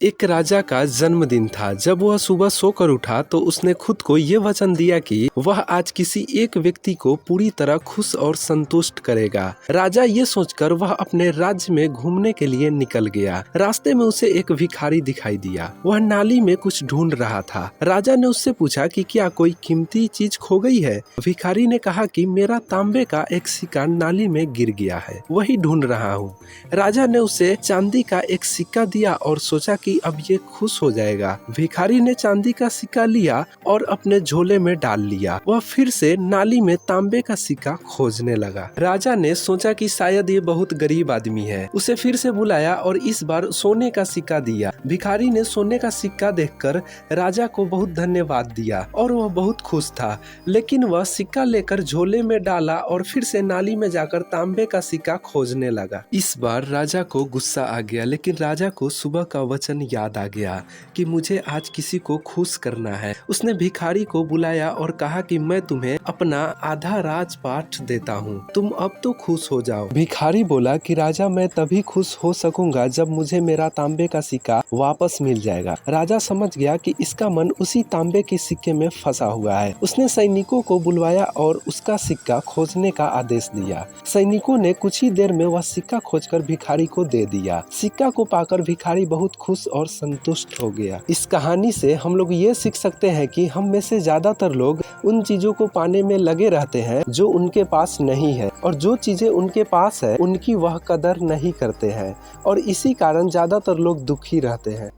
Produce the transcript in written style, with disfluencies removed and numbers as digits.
एक राजा का जन्मदिन था। जब वह सुबह सोकर उठा तो उसने खुद को ये वचन दिया कि वह आज किसी एक व्यक्ति को पूरी तरह खुश और संतुष्ट करेगा। राजा ये सोचकर वह अपने राज्य में घूमने के लिए निकल गया। रास्ते में उसे एक भिखारी दिखाई दिया। वह नाली में कुछ ढूंढ रहा था। राजा ने उससे पूछा कि क्या कोई कीमती चीज खो गई है। भिखारी ने कहा कि मेरा तांबे का एक सिक्का नाली में गिर गया है, वही ढूंढ रहा हूँ। राजा ने उसे चांदी का एक सिक्का दिया और सोचा कि अब ये खुश हो जाएगा। भिखारी ने चांदी का सिक्का लिया और अपने झोले में डाल लिया। वह फिर से नाली में तांबे का सिक्का खोजने लगा। राजा ने सोचा कि शायद ये बहुत गरीब आदमी है। उसे फिर से बुलाया और इस बार सोने का सिक्का दिया। भिखारी ने सोने का सिक्का देखकर राजा को बहुत धन्यवाद दिया और वह बहुत खुश था। लेकिन वह सिक्का लेकर झोले में डाला और फिर से नाली में जाकर तांबे का सिक्का खोजने लगा। इस बार राजा को गुस्सा आ गया, लेकिन राजा को सुबह का वचन याद आ गया कि मुझे आज किसी को खुश करना है। उसने भिखारी को बुलाया और कहा कि मैं तुम्हें अपना आधा राजपाट देता हूँ, तुम अब तो खुश हो जाओ। भिखारी बोला कि राजा, मैं तभी खुश हो सकूंगा जब मुझे मेरा तांबे का सिक्का वापस मिल जाएगा। राजा समझ गया कि इसका मन उसी तांबे के सिक्के में फंसा हुआ है। उसने सैनिकों को बुलवाया और उसका सिक्का खोजने का आदेश दिया। सैनिकों ने कुछ ही देर में वह सिक्का खोजकर भिखारी को दे दिया। सिक्का को पाकर भिखारी बहुत खुश और संतुष्ट हो गया। इस कहानी से हम लोग ये सीख सकते हैं कि हम में से ज्यादातर लोग उन चीजों को पाने में लगे रहते हैं जो उनके पास नहीं है, और जो चीजें उनके पास है उनकी वह कदर नहीं करते हैं, और इसी कारण ज्यादातर लोग दुखी रहते हैं।